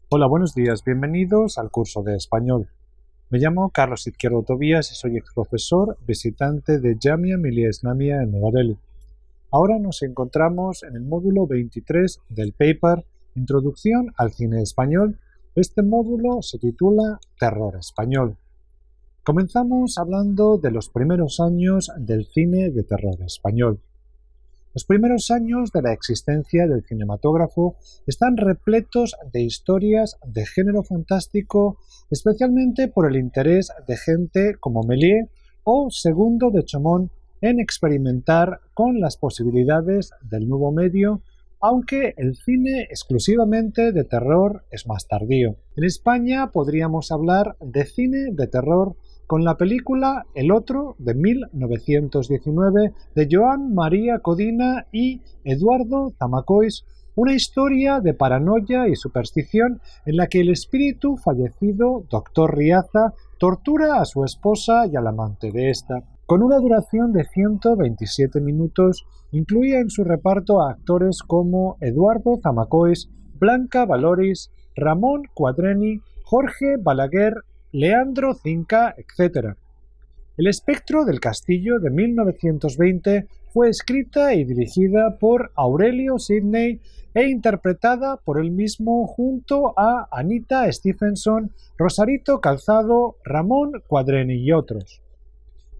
Hola, buenos días, bienvenidos al curso de español. Me llamo Carlos Izquierdo Tobías y soy exprofesor visitante de Jamia Millia Islamia en Nueva Delhi. Ahora nos encontramos en el módulo 23 del paper Introducción al cine español. Este módulo se titula Terror español. Comenzamos hablando de los primeros años del cine de terror español. Los primeros años de la existencia del cinematógrafo están repletos de historias de género fantástico, especialmente por el interés de gente como Méliès o Segundo de Chaumont en experimentar con las posibilidades del nuevo medio, aunque el cine exclusivamente de terror es más tardío. En España podríamos hablar de cine de terror con la película El Otro de 1919 de Joan Maria Codina y Eduardo Zamacois, una historia de paranoia y superstición en la que el espíritu fallecido, Doctor Riaza, tortura a su esposa y al amante de esta. Con una duración de 127 minutos, incluía en su reparto a actores como Eduardo Zamacois, Blanca Valoris, Ramón Cuadreni, Jorge Balaguer, Leandro Cinca, etc. El espectro del castillo de 1920 fue escrita y dirigida por Aurelio Sidney e interpretada por él mismo junto a Anita Stephenson, Rosarito Calzado, Ramón Cuadreni y otros.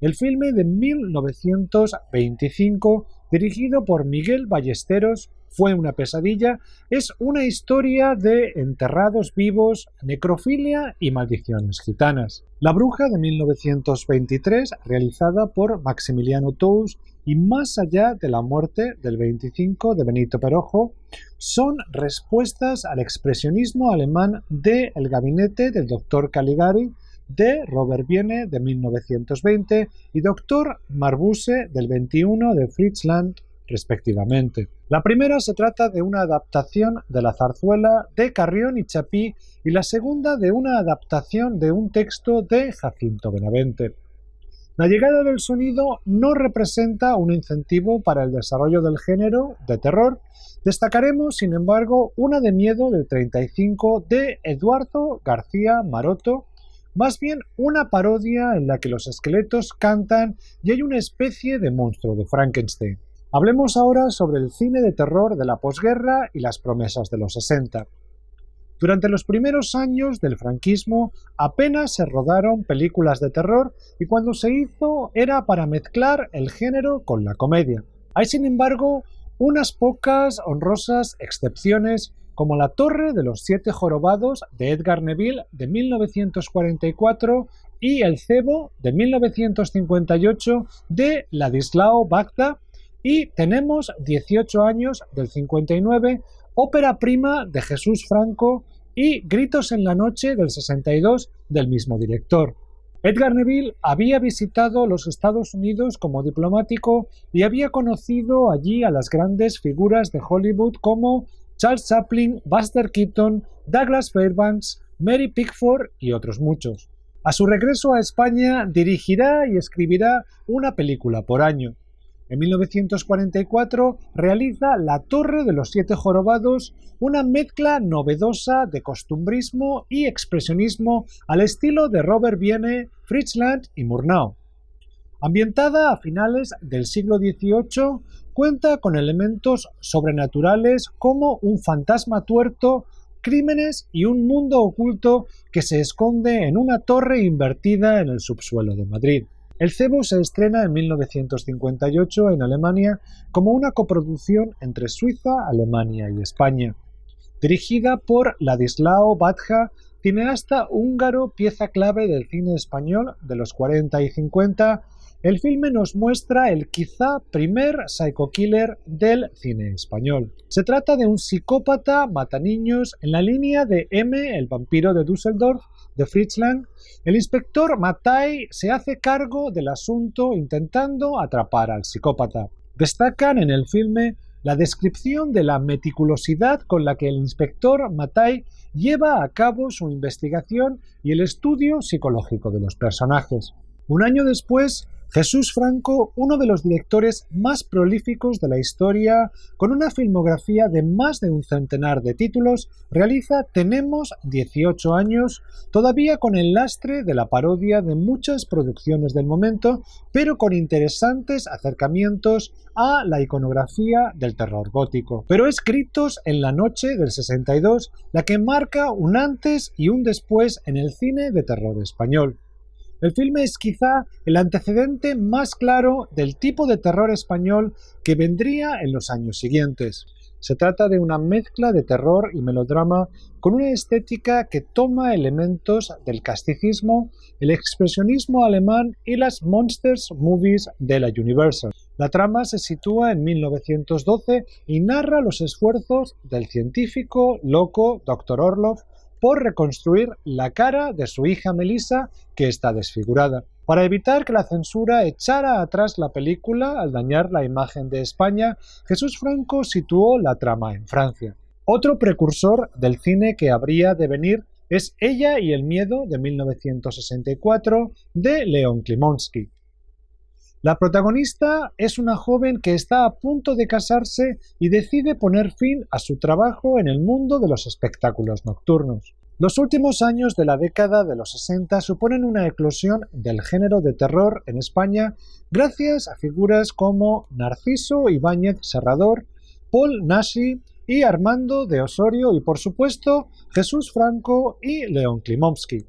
El filme de 1925, dirigido por Miguel Ballesteros, Fue una pesadilla, es una historia de enterrados vivos, necrofilia y maldiciones gitanas. La bruja de 1923, realizada por Maximiliano Tous, y Más allá de la muerte del 25 de Benito Perojo, son respuestas al expresionismo alemán de El gabinete del Dr. Caligari, de Robert Wiene de 1920 y Dr. Marbuse del 21 de Fritz Lang, respectivamente. La primera se trata de una adaptación de la zarzuela de Carrión y Chapí y la segunda de una adaptación de un texto de Jacinto Benavente. La llegada del sonido no representa un incentivo para el desarrollo del género de terror. Destacaremos, sin embargo, una de miedo del 35 de Eduardo García Maroto, más bien una parodia en la que los esqueletos cantan y hay una especie de monstruo de Frankenstein. Hablemos ahora sobre el cine de terror de la posguerra y las promesas de los 60. Durante los primeros años del franquismo apenas se rodaron películas de terror y cuando se hizo era para mezclar el género con la comedia. Hay, sin embargo, unas pocas honrosas excepciones como La Torre de los Siete Jorobados de Edgar Neville de 1944 y El Cebo de 1958 de Ladislao Bagda, y Tenemos 18 años del 59, ópera prima de Jesús Franco, y Gritos en la noche del 62 del mismo director. Edgar Neville había visitado los Estados Unidos como diplomático y había conocido allí a las grandes figuras de Hollywood como Charles Chaplin, Buster Keaton, Douglas Fairbanks, Mary Pickford y otros muchos. A su regreso a España dirigirá y escribirá una película por año. En 1944 realiza La Torre de los Siete Jorobados, una mezcla novedosa de costumbrismo y expresionismo al estilo de Robert Wiene, Fritz Lang y Murnau. Ambientada a finales del siglo XVIII, cuenta con elementos sobrenaturales como un fantasma tuerto, crímenes y un mundo oculto que se esconde en una torre invertida en el subsuelo de Madrid. El Cebo se estrena en 1958 en Alemania como una coproducción entre Suiza, Alemania y España. Dirigida por Ladislao Bagda, cineasta húngaro pieza clave del cine español de los 40 y 50, el filme nos muestra el quizá primer psycho killer del cine español. Se trata de un psicópata mataniños en la línea de M, el vampiro de Düsseldorf, de Fritz Lang. El inspector Mattei se hace cargo del asunto intentando atrapar al psicópata. Destacan en el filme la descripción de la meticulosidad con la que el inspector Mattei lleva a cabo su investigación y el estudio psicológico de los personajes. Un año después, Jesús Franco, uno de los directores más prolíficos de la historia, con una filmografía de más de un centenar de títulos, realiza Tenemos 18 años, todavía con el lastre de la parodia de muchas producciones del momento, pero con interesantes acercamientos a la iconografía del terror gótico. Pero es Gritos en la noche del 62 la que marca un antes y un después en el cine de terror español. El filme es quizá el antecedente más claro del tipo de terror español que vendría en los años siguientes. Se trata de una mezcla de terror y melodrama con una estética que toma elementos del casticismo, el expresionismo alemán y las Monsters Movies de la Universal. La trama se sitúa en 1912 y narra los esfuerzos del científico loco Dr. Orlov por reconstruir la cara de su hija Melissa, que está desfigurada. Para evitar que la censura echara atrás la película al dañar la imagen de España, Jesús Franco situó la trama en Francia. Otro precursor del cine que habría de venir es Ella y el miedo, de 1964, de Leon Klimovsky. La protagonista es una joven que está a punto de casarse y decide poner fin a su trabajo en el mundo de los espectáculos nocturnos. Los últimos años de la década de los 60 suponen una eclosión del género de terror en España gracias a figuras como Narciso Ibáñez Serrador, Paul Naschy y Armando de Osorio y, por supuesto, Jesús Franco y Leon Klimovsky.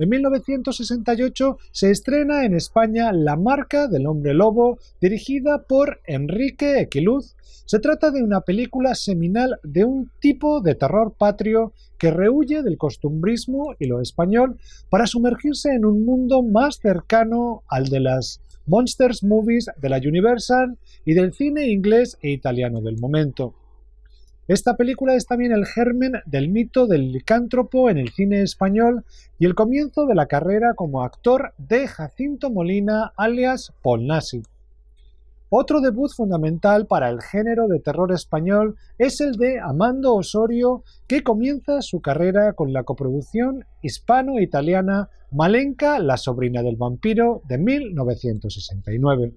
En 1968 se estrena en España La marca del hombre lobo, dirigida por Enrique Equiluz. Se trata de una película seminal de un tipo de terror patrio que rehúye del costumbrismo y lo español para sumergirse en un mundo más cercano al de las Monsters Movies de la Universal y del cine inglés e italiano del momento. Esta película es también el germen del mito del licántropo en el cine español y el comienzo de la carrera como actor de Jacinto Molina, alias Paul Naschy. Otro debut fundamental para el género de terror español es el de Armando Osorio, que comienza su carrera con la coproducción hispano-italiana Malenka, la sobrina del vampiro, de 1969.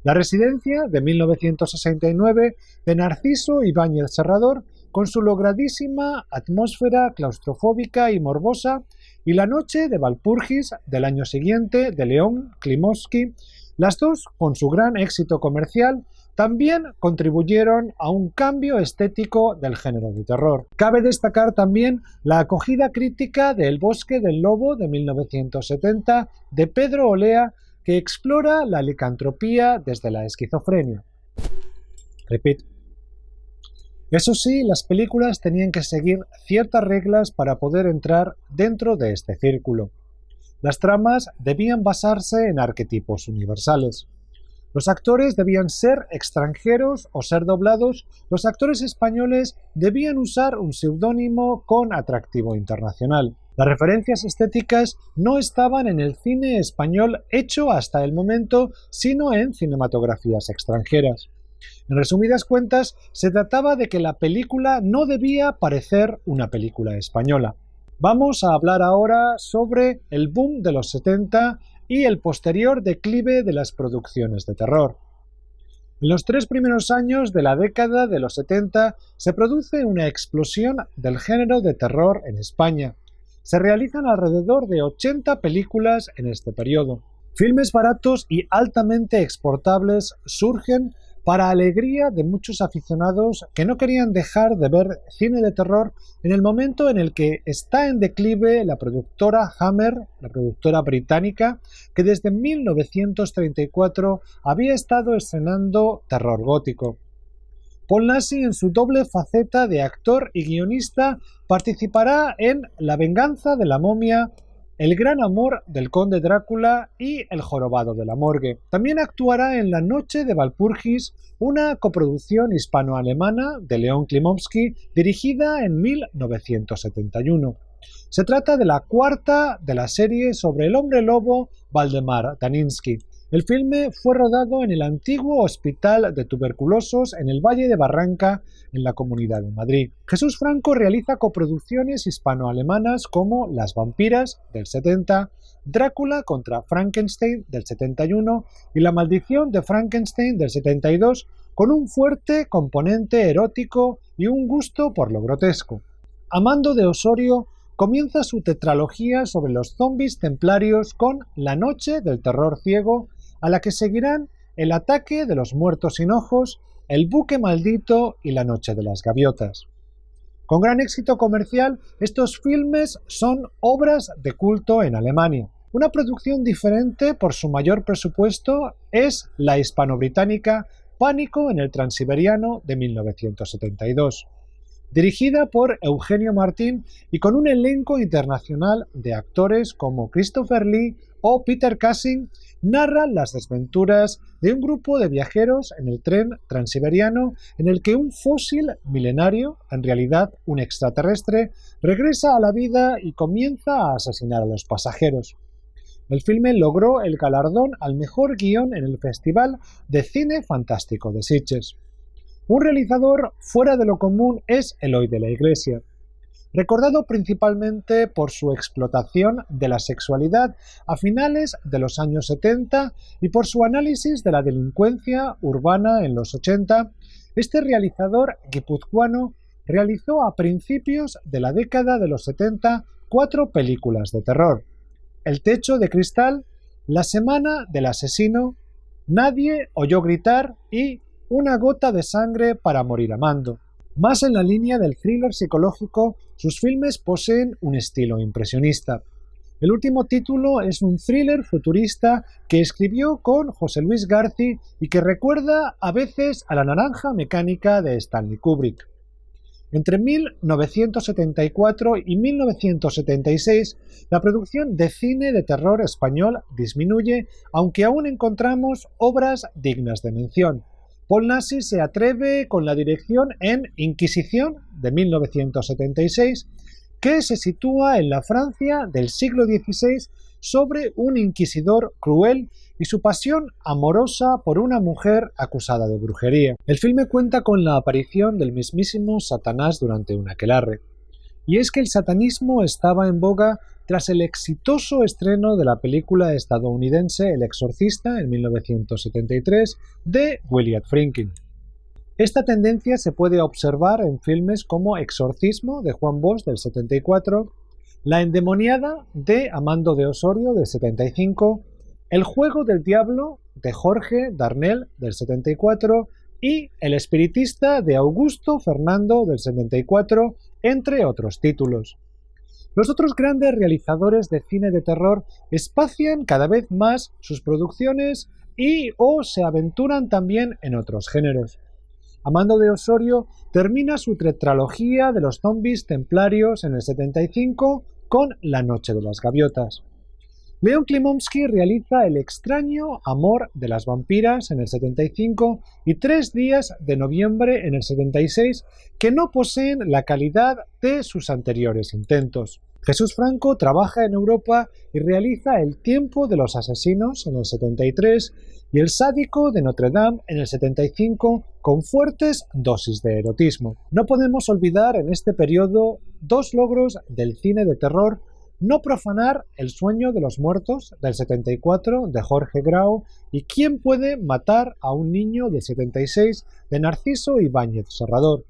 La Residencia, de 1969, de Narciso Ibáñez Serrador, con su logradísima atmósfera claustrofóbica y morbosa, y La noche de Walpurgis, del año siguiente, de Leon Klimovsky, las dos, con su gran éxito comercial, también contribuyeron a un cambio estético del género de terror. Cabe destacar también la acogida crítica de El bosque del lobo, de 1970, de Pedro Olea, que explora la licantropía desde la esquizofrenia. Repito. Eso sí, las películas tenían que seguir ciertas reglas para poder entrar dentro de este círculo. Las tramas debían basarse en arquetipos universales. Los actores debían ser extranjeros o ser doblados. Los actores españoles debían usar un seudónimo con atractivo internacional. Las referencias estéticas no estaban en el cine español hecho hasta el momento, sino en cinematografías extranjeras. En resumidas cuentas, se trataba de que la película no debía parecer una película española. Vamos a hablar ahora sobre el boom de los 70 y el posterior declive de las producciones de terror. En los 3 primeros años de la década de los 70 se produce una explosión del género de terror en España. Se realizan alrededor de 80 películas en este periodo. Filmes baratos y altamente exportables surgen para alegría de muchos aficionados que no querían dejar de ver cine de terror en el momento en el que está en declive la productora Hammer, la productora británica, que desde 1934 había estado estrenando terror gótico. Paul Naschy, en su doble faceta de actor y guionista, participará en La venganza de la momia, El gran amor del conde Drácula y El jorobado de la morgue. También actuará en La noche de Walpurgis, una coproducción hispano-alemana de Leon Klimovsky, dirigida en 1971. Se trata de la cuarta de la serie sobre el hombre lobo Waldemar Daninsky. El filme fue rodado en el antiguo Hospital de Tuberculosos en el Valle de Barranca, en la Comunidad de Madrid. Jesús Franco realiza coproducciones hispano-alemanas como Las vampiras, del 70, Drácula contra Frankenstein, del 71, y La maldición de Frankenstein, del 72, con un fuerte componente erótico y un gusto por lo grotesco. Amando de Osorio comienza su tetralogía sobre los zombis templarios con La noche del terror ciego, a la que seguirán El ataque de los muertos sin ojos, El buque maldito y La noche de las gaviotas. Con gran éxito comercial, estos filmes son obras de culto en Alemania. Una producción diferente por su mayor presupuesto es la hispano-británica Pánico en el Transiberiano de 1972. Dirigida por Eugenio Martín y con un elenco internacional de actores como Christopher Lee o Peter Cushing, narra las desventuras de un grupo de viajeros en el tren transiberiano en el que un fósil milenario, en realidad un extraterrestre, regresa a la vida y comienza a asesinar a los pasajeros. El filme logró el galardón al mejor guión en el Festival de Cine Fantástico de Sitges. Un realizador fuera de lo común es Eloy de la Iglesia, recordado principalmente por su explotación de la sexualidad a finales de los años 70 y por su análisis de la delincuencia urbana en los 80. Este realizador guipuzcoano realizó a principios de la década de los 70 4 películas de terror: El techo de cristal, La semana del asesino, Nadie oyó gritar y Una gota de sangre para morir amando. Más en la línea del thriller psicológico, sus filmes poseen un estilo impresionista. El último título es un thriller futurista que escribió con José Luis García y que recuerda a veces a La naranja mecánica de Stanley Kubrick. Entre 1974 y 1976, la producción de cine de terror español disminuye, aunque aún encontramos obras dignas de mención. Paul Nassy se atreve con la dirección en Inquisición, de 1976, que se sitúa en la Francia del siglo XVI sobre un inquisidor cruel y su pasión amorosa por una mujer acusada de brujería. El filme cuenta con la aparición del mismísimo Satanás durante un aquelarre. Y es que el satanismo estaba en boga tras el exitoso estreno de la película estadounidense El exorcista en 1973 de William Friedkin. Esta tendencia se puede observar en filmes como Exorcismo de Juan Bosch del 74, La endemoniada de Amando de Osorio del 75, El juego del diablo de Jorge Darnell del 74 y El espiritista de Augusto Fernando del 74, entre otros títulos. Los otros grandes realizadores de cine de terror espacian cada vez más sus producciones y o se aventuran también en otros géneros. Amando de Osorio termina su tetralogía de los zombis templarios en el 75 con La noche de las gaviotas. Leon Klimovsky realiza El extraño amor de las vampiras en el 75 y 3 días de noviembre en el 76, que no poseen la calidad de sus anteriores intentos. Jesús Franco trabaja en Europa y realiza El tiempo de los asesinos en el 73 y El sádico de Notre Dame en el 75, con fuertes dosis de erotismo. No podemos olvidar en este periodo 2 logros del cine de terror: No profanar el sueño de los muertos del 74 de Jorge Grau y ¿Quién puede matar a un niño del 76 de Narciso Ibáñez Serrador?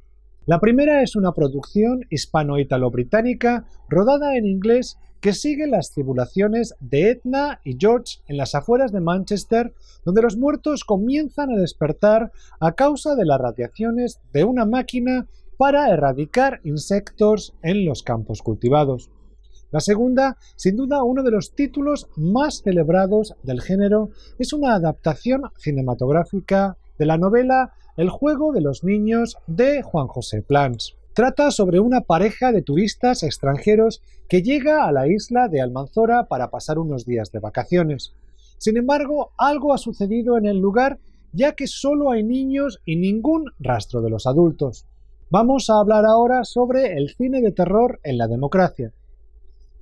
La primera es una producción hispano-ítalo-británica rodada en inglés que sigue las tribulaciones de Edna y George en las afueras de Manchester, donde los muertos comienzan a despertar a causa de las radiaciones de una máquina para erradicar insectos en los campos cultivados. La segunda, sin duda uno de los títulos más celebrados del género, es una adaptación cinematográfica de la novela El juego de los niños de Juan José Plans. Trata sobre una pareja de turistas extranjeros que llega a la isla de Almanzora para pasar unos días de vacaciones. Sin embargo, algo ha sucedido en el lugar, ya que solo hay niños y ningún rastro de los adultos. Vamos a hablar ahora sobre el cine de terror en la democracia.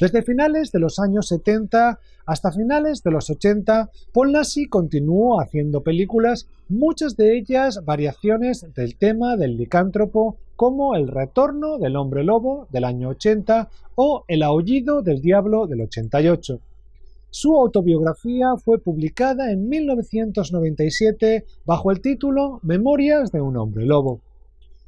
Desde finales de los años 70 hasta finales de los 80, Paul Naschy continuó haciendo películas, muchas de ellas variaciones del tema del licántropo, como El retorno del hombre lobo del año 80 o El aullido del diablo del 88. Su autobiografía fue publicada en 1997 bajo el título Memorias de un hombre lobo.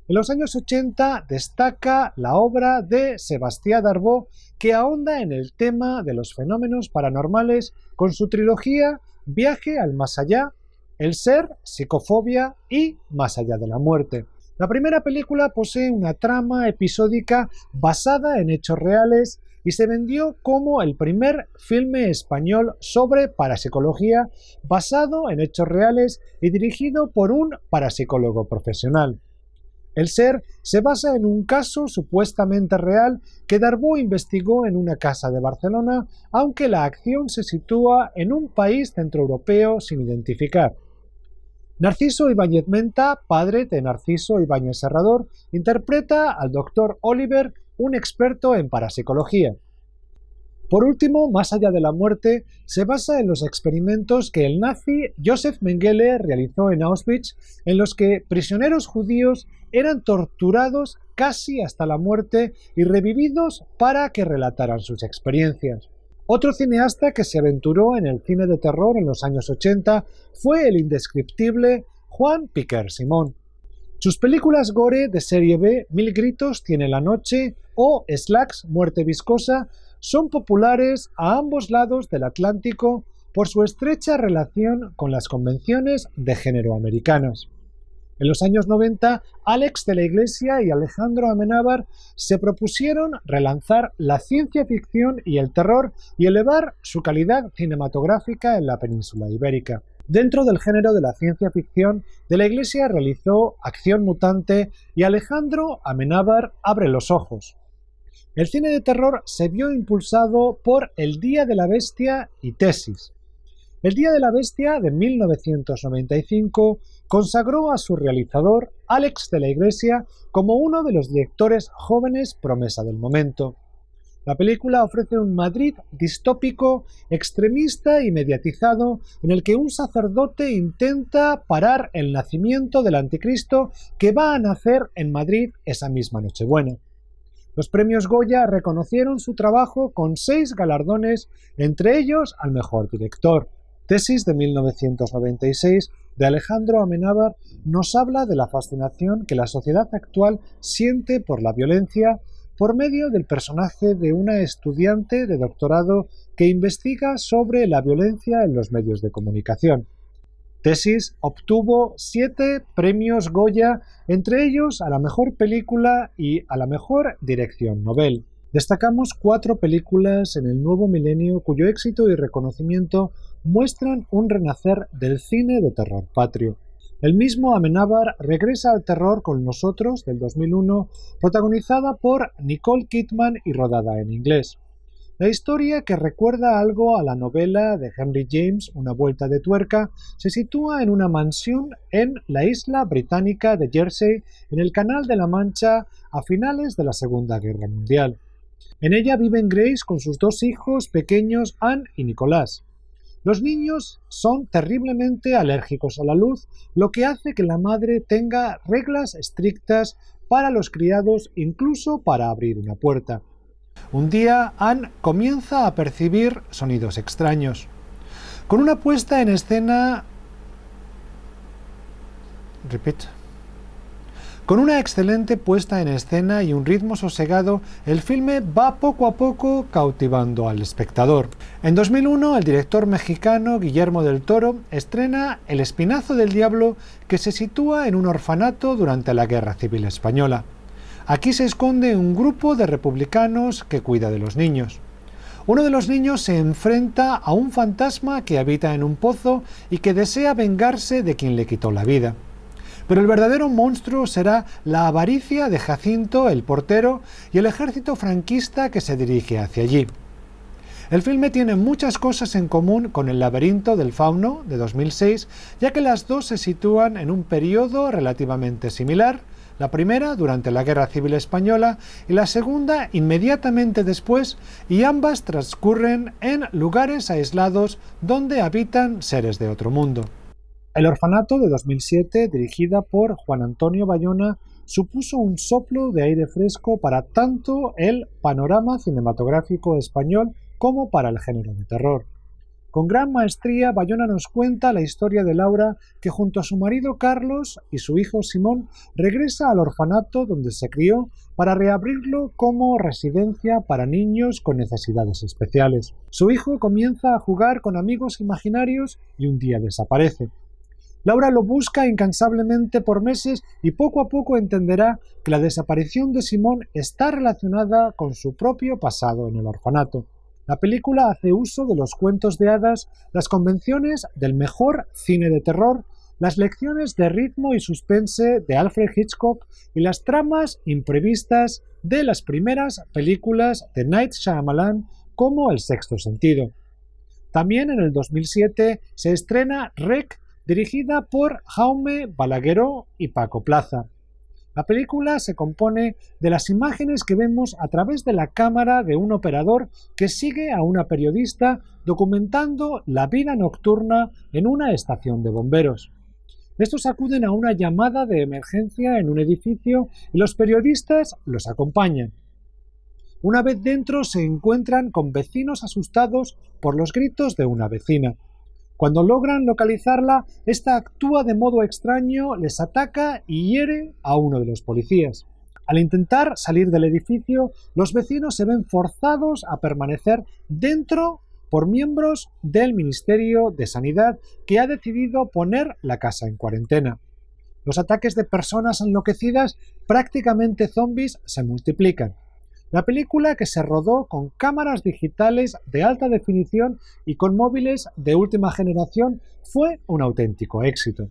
En los años 80 destaca la obra de Sébastien Darboux, que ahonda en el tema de los fenómenos paranormales con su trilogía Viaje al más allá, El ser, Psicofobia y Más allá de la muerte. La primera película posee una trama episódica basada en hechos reales y se vendió como el primer filme español sobre parapsicología basado en hechos reales y dirigido por un parapsicólogo profesional. El ser se basa en un caso supuestamente real que Darboux investigó en una casa de Barcelona, aunque la acción se sitúa en un país centroeuropeo sin identificar. Narciso Ibáñez Menta, padre de Narciso Ibáñez Serrador, interpreta al Dr. Oliver, un experto en parapsicología. Por último, Más allá de la muerte se basa en los experimentos que el nazi Josef Mengele realizó en Auschwitz, en los que prisioneros judíos eran torturados casi hasta la muerte y revividos para que relataran sus experiencias. Otro cineasta que se aventuró en el cine de terror en los años 80 fue el indescriptible Juan Piquer Simón. Sus películas gore de serie B, Mil gritos tiene la noche o Slacks, muerte viscosa, son populares a ambos lados del Atlántico por su estrecha relación con las convenciones de género americanas. En los años 90, Alex de la Iglesia y Alejandro Amenábar se propusieron relanzar la ciencia ficción y el terror y elevar su calidad cinematográfica en la península ibérica. Dentro del género de la ciencia ficción, de la Iglesia realizó Acción mutante y Alejandro Amenábar Abre los ojos. El cine de terror se vio impulsado por El Día de la Bestia y Tesis. El Día de la Bestia, de 1995, consagró a su realizador, Alex de la Iglesia, como uno de los directores jóvenes promesa del momento. La película ofrece un Madrid distópico, extremista y mediatizado, en el que un sacerdote intenta parar el nacimiento del anticristo que va a nacer en Madrid esa misma Nochebuena. Los premios Goya reconocieron su trabajo con 6 galardones, entre ellos al mejor director. Tesis, de 1996, de Alejandro Amenábar, nos habla de la fascinación que la sociedad actual siente por la violencia por medio del personaje de una estudiante de doctorado que investiga sobre la violencia en los medios de comunicación. Tesis obtuvo 7 premios Goya, entre ellos a la mejor película y a la mejor dirección novel. Destacamos 4 películas en el nuevo milenio cuyo éxito y reconocimiento muestran un renacer del cine de terror patrio. El mismo Amenábar regresa al terror con Nosotros, del 2001, protagonizada por Nicole Kidman y rodada en inglés. La historia, que recuerda algo a la novela de Henry James, Una vuelta de tuerca, se sitúa en una mansión en la isla británica de Jersey, en el Canal de la Mancha, a finales de la Segunda Guerra Mundial. En ella viven Grace con sus 2 hijos pequeños, Anne y Nicolás. Los niños son terriblemente alérgicos a la luz, lo que hace que la madre tenga reglas estrictas para los criados, incluso para abrir una puerta. Un día, Anne comienza a percibir sonidos extraños. Con una puesta en escena... Con una excelente puesta en escena y un ritmo sosegado, el filme va poco a poco cautivando al espectador. En 2001, el director mexicano Guillermo del Toro estrena El espinazo del diablo, que se sitúa en un orfanato durante la Guerra Civil Española. Aquí se esconde un grupo de republicanos que cuida de los niños. Uno de los niños se enfrenta a un fantasma que habita en un pozo y que desea vengarse de quien le quitó la vida. Pero el verdadero monstruo será la avaricia de Jacinto, el portero, y el ejército franquista que se dirige hacia allí. El filme tiene muchas cosas en común con El laberinto del fauno, de 2006, ya que las dos se sitúan en un periodo relativamente similar, la primera durante la Guerra Civil Española y la segunda inmediatamente después, y ambas transcurren en lugares aislados donde habitan seres de otro mundo. El orfanato de 2007, dirigida por Juan Antonio Bayona, supuso un soplo de aire fresco para tanto el panorama cinematográfico español como para el género de terror. Con gran maestría, Bayona nos cuenta la historia de Laura, que junto a su marido Carlos y su hijo Simón regresa al orfanato donde se crió para reabrirlo como residencia para niños con necesidades especiales. Su hijo comienza a jugar con amigos imaginarios y un día desaparece. Laura lo busca incansablemente por meses y poco a poco entenderá que la desaparición de Simón está relacionada con su propio pasado en el orfanato. La película hace uso de los cuentos de hadas, las convenciones del mejor cine de terror, las lecciones de ritmo y suspense de Alfred Hitchcock y las tramas imprevistas de las primeras películas de Night Shyamalan como El sexto sentido. También en el 2007 se estrena Rec, dirigida por Jaume Balagueró y Paco Plaza. La película se compone de las imágenes que vemos a través de la cámara de un operador que sigue a una periodista documentando la vida nocturna en una estación de bomberos. Estos acuden a una llamada de emergencia en un edificio y los periodistas los acompañan. Una vez dentro se encuentran con vecinos asustados por los gritos de una vecina. Cuando logran localizarla, esta actúa de modo extraño, les ataca y hiere a uno de los policías. Al intentar salir del edificio, los vecinos se ven forzados a permanecer dentro por miembros del Ministerio de Sanidad, que ha decidido poner la casa en cuarentena. Los ataques de personas enloquecidas, prácticamente zombies, se multiplican. La película, que se rodó con cámaras digitales de alta definición y con móviles de última generación, fue un auténtico éxito.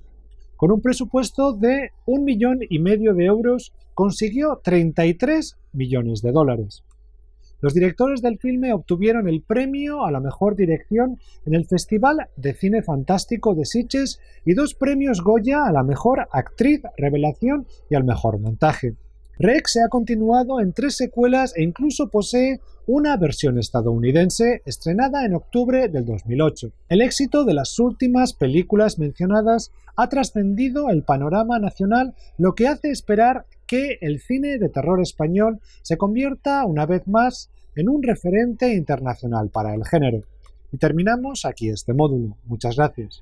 Con un presupuesto de 1,5 millones de euros, consiguió 33 millones de dólares. Los directores del filme obtuvieron el premio a la mejor dirección en el Festival de Cine Fantástico de Sitges y 2 premios Goya a la mejor actriz revelación y al mejor montaje. Rec se ha continuado en 3 secuelas e incluso posee una versión estadounidense estrenada en octubre del 2008. El éxito de las últimas películas mencionadas ha trascendido el panorama nacional, lo que hace esperar que el cine de terror español se convierta una vez más en un referente internacional para el género. Y terminamos aquí este módulo. Muchas gracias.